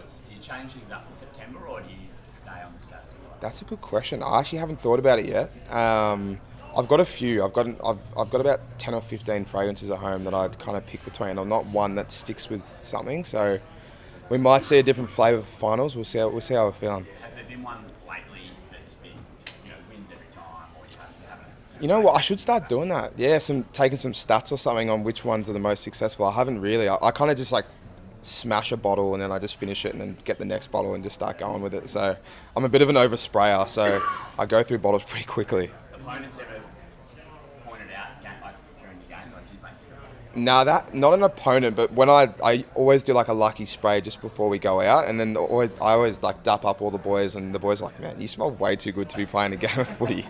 finals, do you change things up in September or do you stay on the status quo? That's a good question. I actually haven't thought about it yet. I've got a few. I've got about 10 or 15 fragrances at home that I'd kind of pick between. I'm not one that sticks with something, so we might see a different flavour for finals. We'll see how we're feeling. Has there been one lately that's been, wins every time or you haven't You know what? I should start doing that. Yeah, taking some stats or something on which ones are the most successful. I haven't really. I kind of just like smash a bottle and then I just finish it and then get the next bottle and just start going with it. So I'm a bit of an oversprayer, so I go through bottles pretty quickly. opponents ever pointed out like during the game, like, geez, mate, Nah, that not an opponent, but when I always do like a lucky spray just before we go out, and then I always like dap up all the boys, and the boys are like, man, you smell way too good to be playing a game of footy.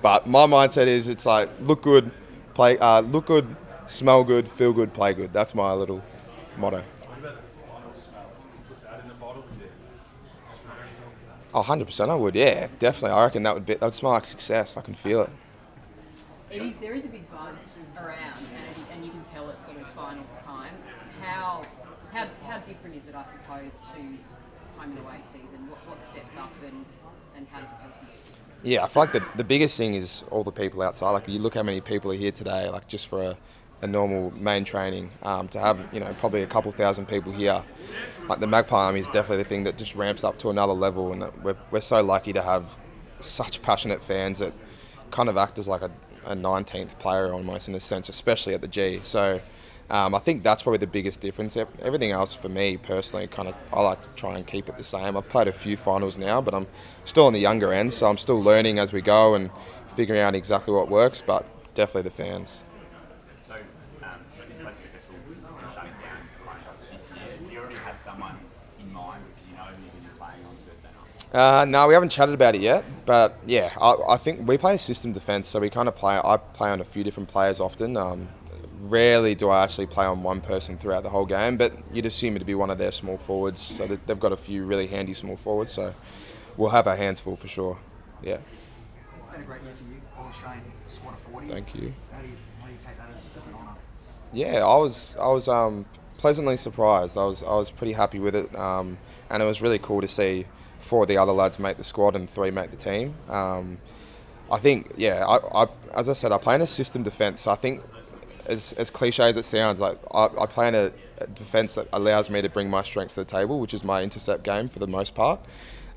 But my mindset is it's like look good, look good, smell good, feel good, play good. That's my little motto. What about the final smell? Put that in the bottle and spray yourself. Oh, 100% I would, yeah, definitely. I reckon that would smell like success. I can feel it. There is a big buzz around, and you can tell it's sort of finals time. How different is it, I suppose, to home and away season? What steps up and how does it feel to you? Yeah, I feel like the biggest thing is all the people outside. Like you look how many people are here today, like just for a normal main training, to have probably a couple thousand people here. Like the Magpie Army is definitely the thing that just ramps up to another level, and we're so lucky to have such passionate fans that kind of act as like a 19th player almost in a sense, especially at the G. So I think that's probably the biggest difference. Everything else for me personally, I like to try and keep it the same. I've played a few finals now, but I'm still on the younger end, so I'm still learning as we go and figuring out exactly what works, but definitely the fans. So, you've been so successful in shutting down opponents this year. Do you already have someone in mind? Do you know who you're going to be playing on Thursday night? No, we haven't chatted about it yet, but yeah, I think we play a system defence, so I play on a few different players often. Rarely do I actually play on one person throughout the whole game, but you'd assume it to be one of their small forwards, so they've got a few really handy small forwards, so we'll have our hands full for sure. Yeah. Been a great year for you, All Australian squad of 40. Thank you. How do you take that as an honour? Yeah, I was pleasantly surprised. I was pretty happy with it, and it was really cool to see 4 of the other lads make the squad and 3 make the team. I think, yeah, I as I said, I play in a system defence, so I think as cliche as it sounds, like I play in a defence that allows me to bring my strengths to the table, which is my intercept game for the most part,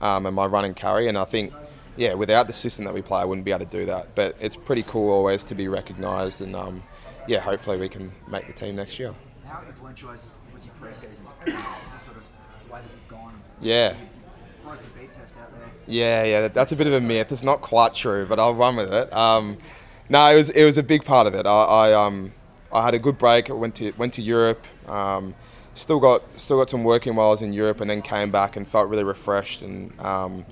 and my run and carry. And I think, yeah, without the system that we play, I wouldn't be able to do that. But it's pretty cool always to be recognised, and yeah, hopefully we can make the team next year. How influential was your pre-season? Sort of the way that you've gone. Yeah. You broke the beat test out there. Yeah, that's a bit of a myth. It's not quite true, but I'll run with it. No, it was a big part of it. I had a good break. I went to Europe. Still got some working while I was in Europe, and then came back and felt really refreshed. And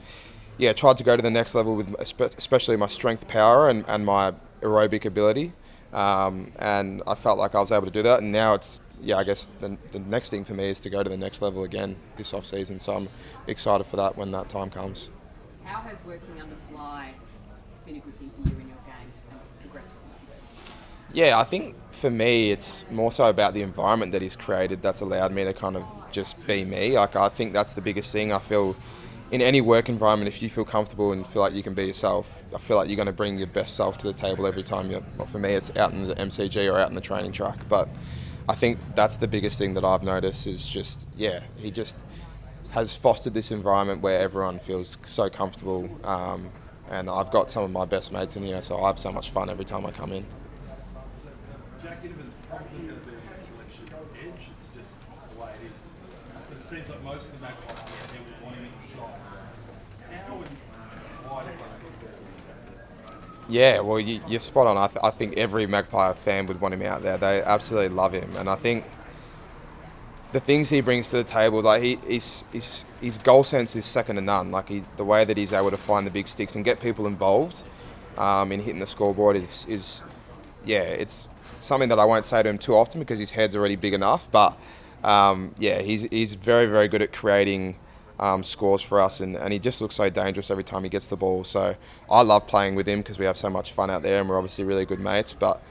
yeah, tried to go to the next level with especially my strength, power, and my aerobic ability. And I felt like I was able to do that. And now I guess the next thing for me is to go to the next level again this off season. So I'm excited for that when that time comes. How has working under Fly been a good thing for you in your game and progressed for you? Yeah, I think for me it's more so about the environment that he's created that's allowed me to kind of just be me. Like I think that's the biggest thing. I feel in any work environment, if you feel comfortable and feel like you can be yourself, I feel like you're going to bring your best self to the table every time. Well, for me, it's out in the MCG or out in the training track. But I think that's the biggest thing that I've noticed is just, yeah, he just has fostered this environment where everyone feels so comfortable. And I've got some of my best mates in here, so I have so much fun every time I come in. So, Jack Ginnivan's probably going to be a selection edge. It's just the way it is. But it seems like most of the Magpie they would want him in the side. How and why does that make Yeah, well, you're spot on. I think every Magpie fan would want him out there. They absolutely love him, and I think the things he brings to the table, like his goal sense is second to none. Like the way that he's able to find the big sticks and get people involved in hitting the scoreboard is yeah, it's something that I won't say to him too often because his head's already big enough. But yeah, he's very, very good at creating scores for us, and he just looks so dangerous every time he gets the ball. So I love playing with him because we have so much fun out there, and we're obviously really good mates. But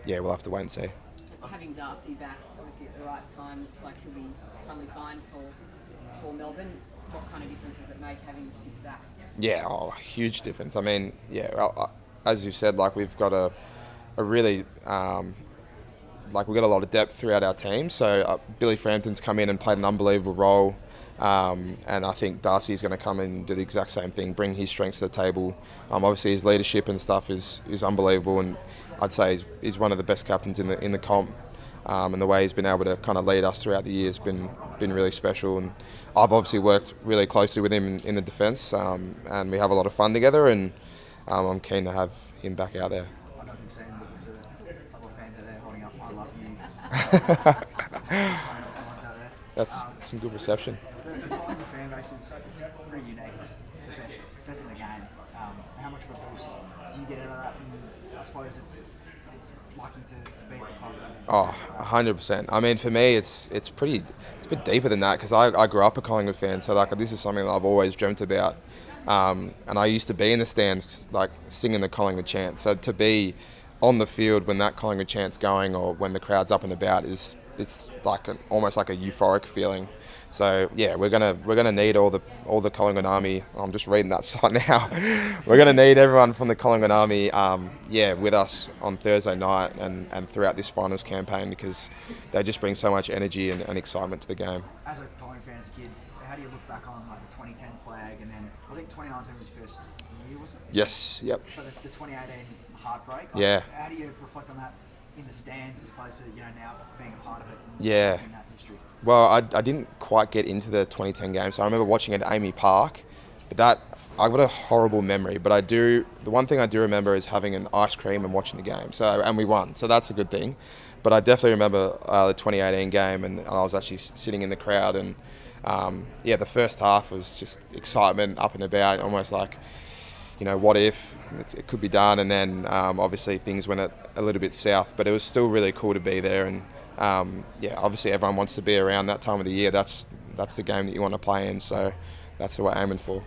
yeah, we'll have to wait and see. Having Darcy back, obviously, right time. Looks like he'll be totally fine for Melbourne. What kind of difference does it make having the skip back? Yeah, huge difference. I mean, as you said, like we've got a really we've got a lot of depth throughout our team. So Billy Frampton's come in and played an unbelievable role. And I think Darcy's going to come in and do the exact same thing, bring his strengths to the table. Obviously, his leadership and stuff is unbelievable, and I'd say he's one of the best captains in the comp. And the way he's been able to kind of lead us throughout the year has been really special. And I've obviously worked really closely with him in the defence, and we have a lot of fun together. And I'm keen to have him back out there. I know you've seen there's a couple of fans out there holding up "I love you." That's some good reception. The Collingwood fan base is pretty unique. It's the best in the game. How much of a boost do you get out of that? And I suppose it's lucky to beat the Collingwood. Oh, 100%. I mean, for me, it's a bit deeper than that because I grew up a Collingwood fan, so like this is something that I've always dreamt about. And I used to be in the stands, like singing the Collingwood chant. So to be on the field when that Collingwood chant's going, or when the crowd's up and about, it's like almost like a euphoric feeling. So yeah, we're gonna need all the Collingwood Army. I'm just reading that site now. We're gonna need everyone from the Collingwood Army, with us on Thursday night and throughout this finals campaign, because they just bring so much energy and excitement to the game. As a Collingwood fan, as a kid, how do you look back on like the 2010 flag, and then I think 2019 was your first year, was it? Yes. Yep. So the 2018 heartbreak. Yeah. How do you reflect on that in the stands as opposed to now being a part of it? And Yeah. in that history? Well, I didn't quite get into the 2010 game, so I remember watching it at Amy Park, but I've got a horrible memory. But the one thing I do remember is having an ice cream and watching the game. And we won, so that's a good thing. But I definitely remember the 2018 game, and I was actually sitting in the crowd, and the first half was just excitement up and about, almost like, what if it could be done, and then obviously things went a little bit south, but it was still really cool to be there. And obviously everyone wants to be around that time of the year. That's the game that you want to play in, so that's what we're aiming for.